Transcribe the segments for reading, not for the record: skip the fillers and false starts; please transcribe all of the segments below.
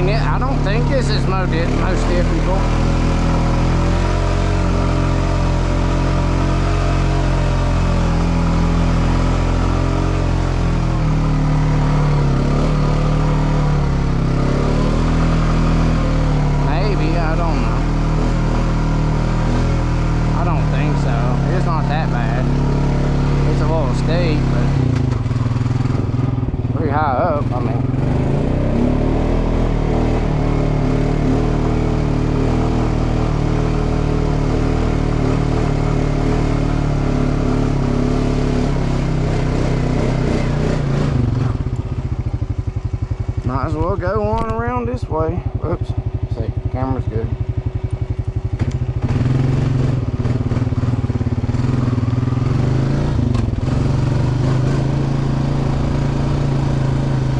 mean, I don't think this is most difficult. Maybe, I don't know. I don't think so. It's not that bad. It's a little steep, but pretty high up, I mean. Might as well go on around this way. Whoops. See, camera's good.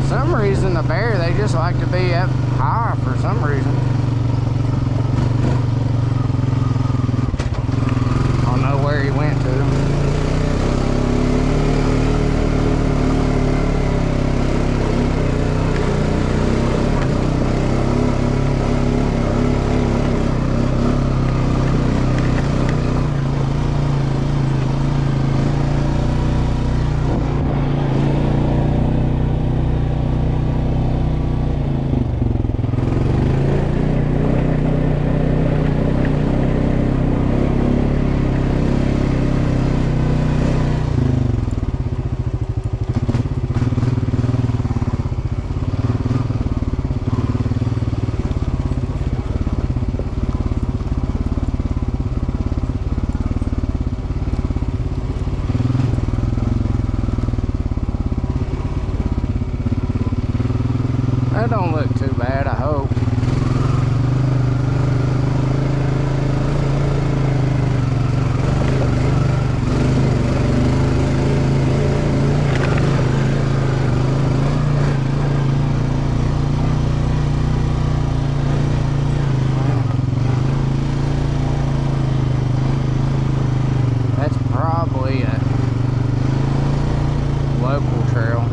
For some reason, the bear, they just like to be up high for some reason. I don't know where he went to. That don't look too bad, I hope. That's probably a local trail.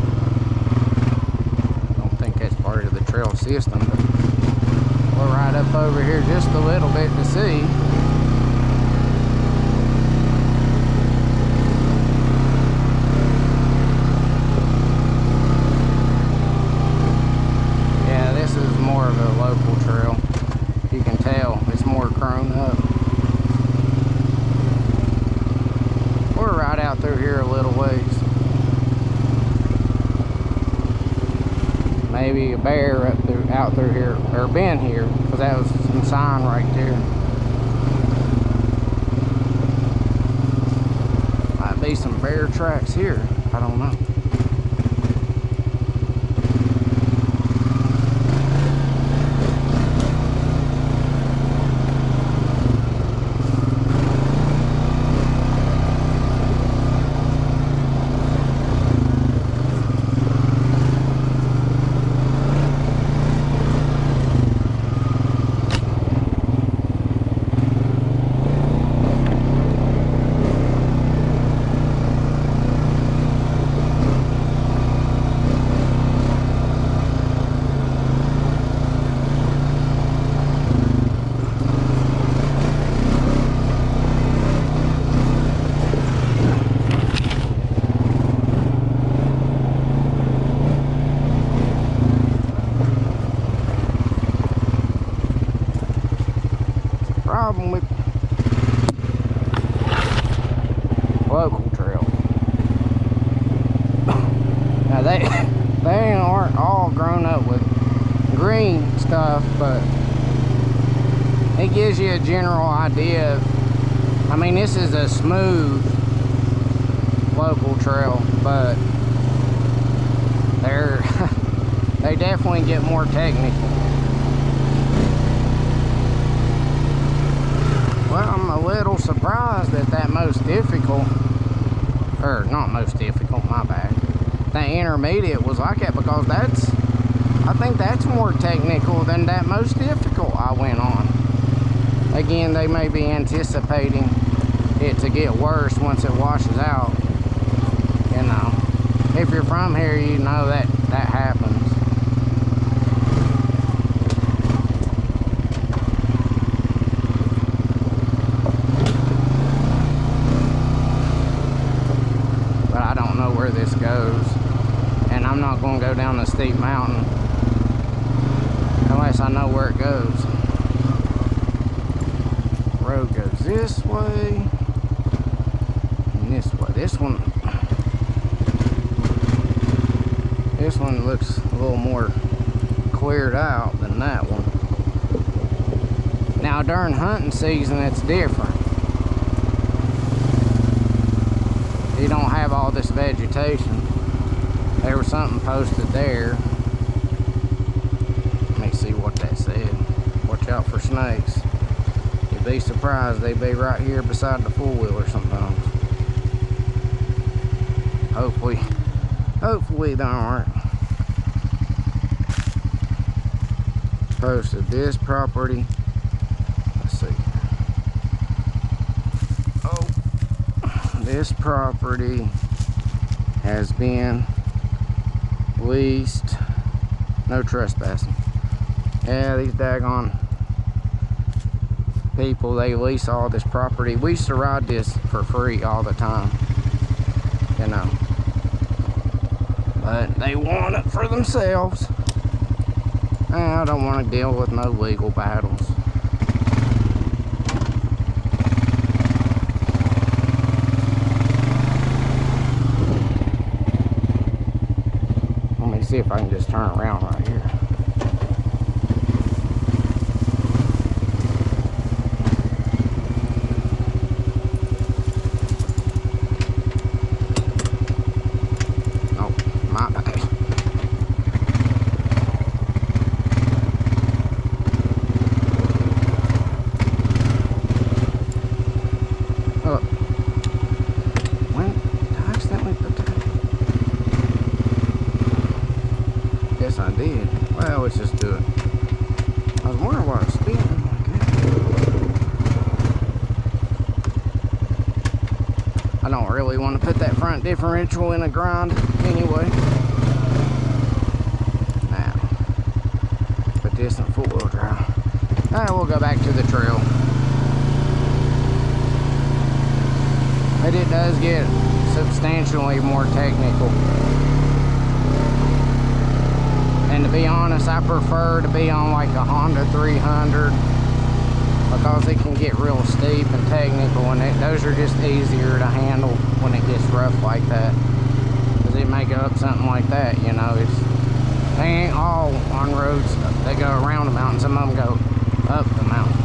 Part of the trail system, but we'll ride up over here just a little bit to see. Yeah, this is more of a local trail. You can tell it's more grown up. We'll ride out through here a little ways. Maybe a bear out through here, or been here, because that was some sign right there. Might be some bear tracks here. I don't know. Problem with local trails. Now they aren't all grown up with green stuff, but it gives you a general idea of, I mean, this is a smooth local trail, but they definitely get more technical. Well, I'm a little surprised that most difficult, or not most difficult, my bad, that intermediate was like that, because I think that's more technical than that most difficult I went on. Again, they may be anticipating it to get worse once it washes out. You know, if you're from here, you know that happens. go down the steep mountain unless I know where it goes. Road goes this way and this way. This one looks a little more cleared out than that one. Now during hunting season it's different. You don't have all this vegetation. There was something posted there. Let me see what that said. Watch out for snakes. You'd be surprised, they be right here beside the four-wheeler sometimes. Hopefully they aren't. Posted this property. Let's see. Oh, this property has been leased. No trespassing. Yeah, these daggone people, they lease all this property. We used to ride this for free all the time, you know. But they want it for themselves. I don't want to deal with no legal battles. Let me see if I can just turn around right here. Oh, my bad. I did. Well, let's just do it. I was wondering why I was spinning like that. I don't really want to put that front differential in a grind anyway. Now, put this in four-wheel drive. Now we'll go back to the trail. But it does get substantially more technical. And to be honest, I prefer to be on like a Honda 300 because it can get real steep and technical, and those are just easier to handle when it gets rough like that. Because it may go up something like that, you know. They ain't all on roads. They go around the mountain. Some of them go up the mountain.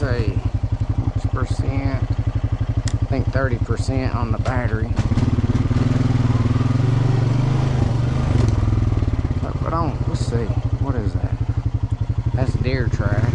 Say percent, I think 30% on the battery. But let's see, what is that? That's deer tracks.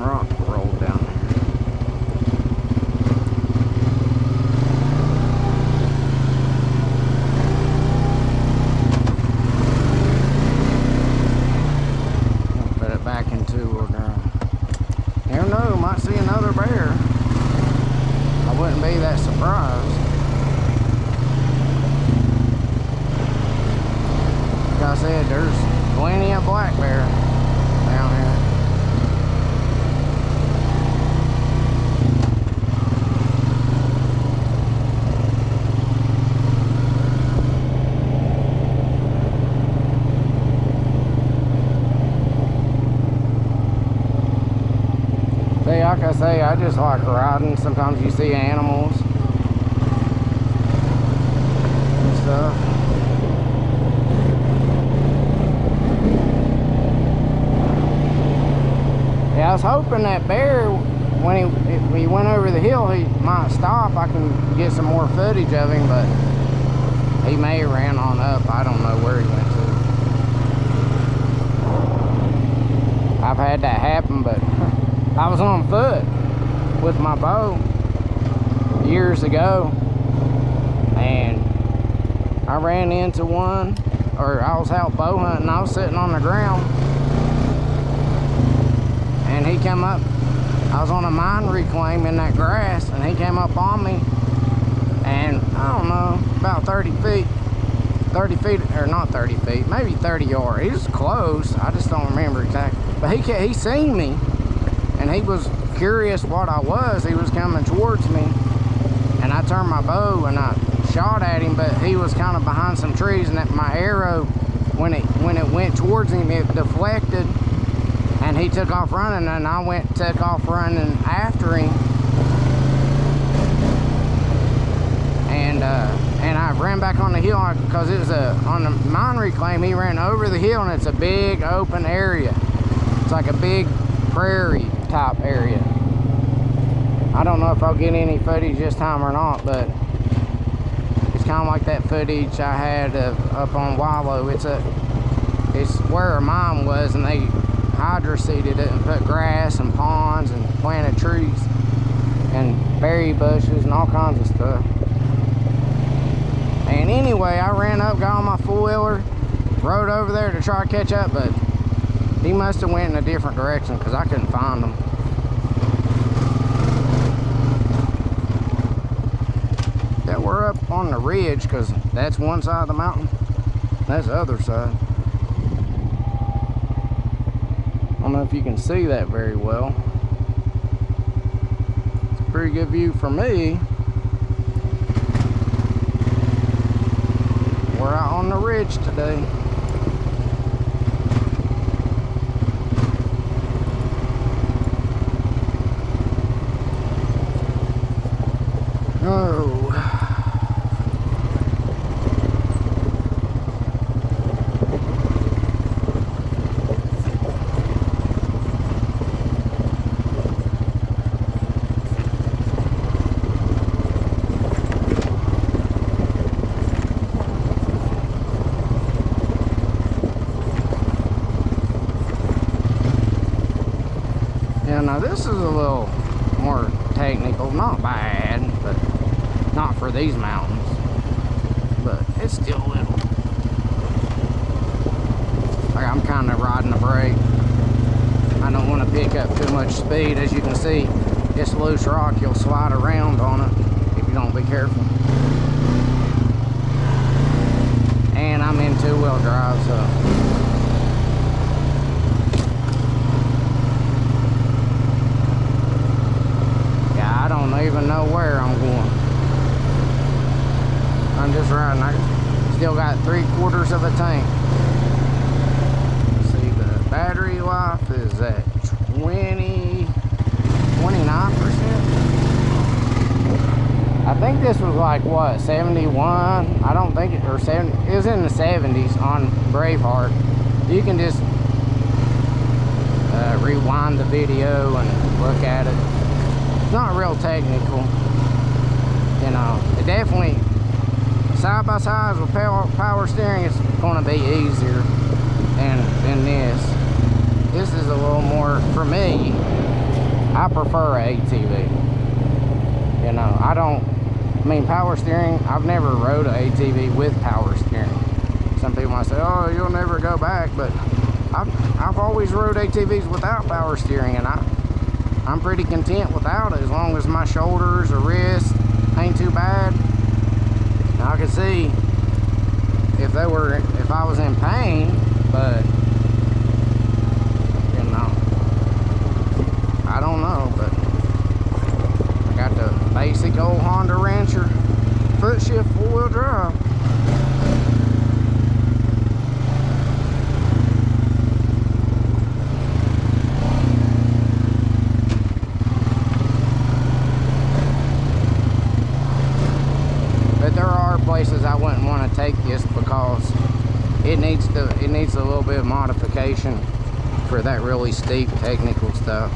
rock rolled down there. Put it back into her. Never know, might see another bear. I wouldn't be that surprised. Like I said, there's plenty of black bear down here. See, like I say, I just like riding. Sometimes you see animals and stuff. Yeah, I was hoping that bear, when he went over the hill, he might stop. I can get some more footage of him, but he may have ran on up. I don't know where he went to. I've had that happen, but I was on foot with my bow years ago, and I ran into one, or I was out bow hunting. I was sitting on the ground, and he came up. I was on a mine reclaim in that grass, and he came up on me, and I don't know, about 30 feet, or not 30 feet, maybe 30 yards. He was close. I just don't remember exactly, but he seen me, and he was curious what I was. He was coming towards me, and I turned my bow and I shot at him, but he was kind of behind some trees, and that my arrow, when it went towards him, it deflected, and he took off running, and I took off running after him, and I ran back on the hill because it was on the mine reclaim. He ran over the hill, and it's a big open area. It's like a big prairie type area. I don't know if I'll get any footage this time or not, but it's kind of like that footage I had up on Wallow. It's where a mine was, and they hydro-seeded it and put grass and ponds and planted trees and berry bushes and all kinds of stuff. And anyway, I ran up, got on my four-wheeler, rode over there to try to catch up, but he must have went in a different direction because I couldn't find him. Yeah, we're up on the ridge because that's one side of the mountain. That's the other side. I don't know if you can see that very well. It's a pretty good view for me. We're out on the ridge today. Oh. Yeah, now this is a little more technical, not bad, but not for these mountains, but it's still a little. Like I'm kind of riding the brake. I don't want to pick up too much speed. As you can see, it's loose rock. You'll slide around on it if you don't be careful. And I'm in two-wheel drive, so. I don't even know where I'm going. I'm just riding. I still got 3/4 of a tank. Let's see, the battery life is at 29%. I think this was like what, 71? I don't think it, or 70. It was in the 70s on Braveheart. You can just rewind the video and look at it. It's not real technical, you know. It definitely, side by side with power steering, it's going to be easier than this. This is a little more, for me, I prefer a ATV. You know, I mean, power steering, I've never rode an ATV with power steering. Some people might say, oh, you'll never go back, but I've always rode ATVs without power steering, and I'm pretty content without it, as long as my shoulders or wrists ain't too bad. Now, I can see if I was in pain, but you know, I don't know. But I got the basic old Honda Rancher foot shift 4-wheel drive. But there are places I wouldn't want to take this because it needs a little bit of modification for that really steep technical stuff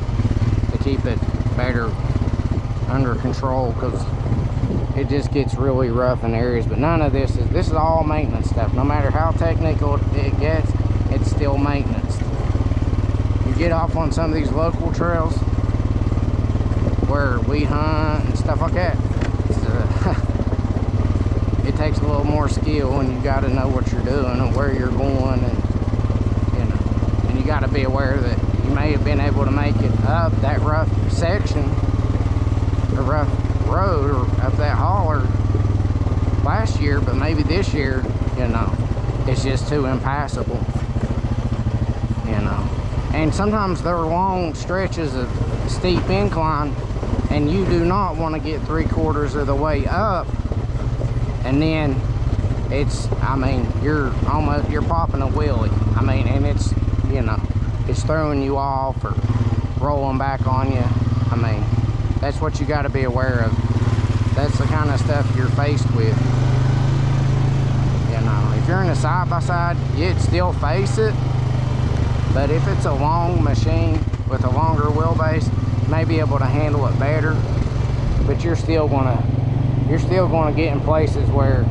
to keep it better under control, because it just gets really rough in areas. But none of this is all maintenance stuff. No matter how technical it gets, it's still maintenance. You get off on some of these local trails where we hunt and stuff like that, it takes a little more skill, and you got to know what you're doing and where you're going, and you know, and you got to be aware that you may have been able to make it up that rough section, a rough road, or up that holler last year, but maybe this year, you know, it's just too impassable, you know. And sometimes there are long stretches of steep incline, and you do not want to get 3/4 of the way up, and then I mean, you're popping a wheelie. I mean, and it's, you know, it's throwing you off or rolling back on you. I mean, that's what you got to be aware of. That's the kind of stuff you're faced with. You know, if you're in a side-by-side, you'd still face it. But if it's a long machine with a longer wheelbase, you may be able to handle it better. But you're still gonna get in places where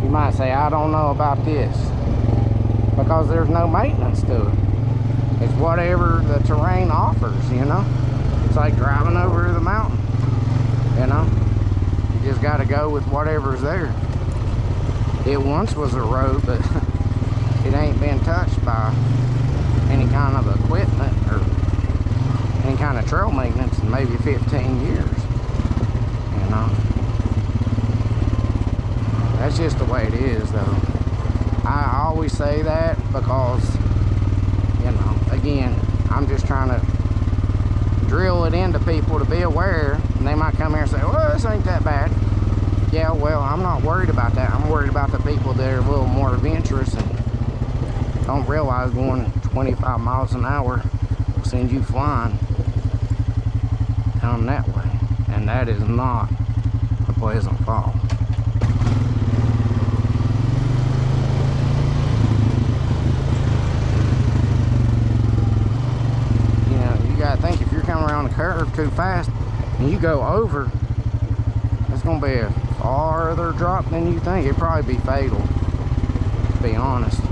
you might say, I don't know about this, because there's no maintenance to it. It's whatever the terrain offers, you know. It's like driving over the mountain, you know. You just got to go with whatever's there. It once was a road, but it ain't been touched by any kind of equipment or any kind of trail maintenance in maybe 15 years, you know. That's just the way it is, though. I always say that because, you know, again, I'm just trying to drill it into people to be aware, and they might come here and say, well, this ain't that bad. Yeah, well, I'm not worried about that. I'm worried about the people that are a little more adventurous and don't realize going 25 miles an hour will send you flying down that way, and that is not a pleasant fall. I think if you're coming around the curve too fast and you go over, it's going to be a farther drop than you think. It'd probably be fatal, to be honest.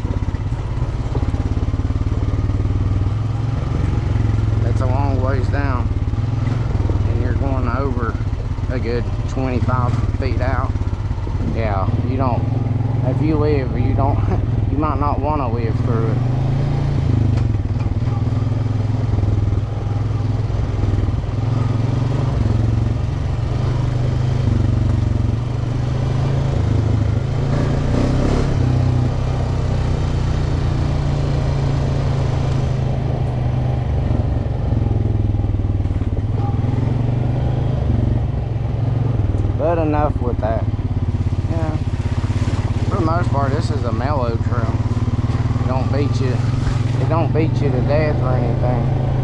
That's a long ways down, and you're going over a good 25 feet out. Yeah, you don't, if you live, you might not want to live through it. But enough with that. Yeah, for the most part, this is a mellow trail. It don't beat you to death or anything.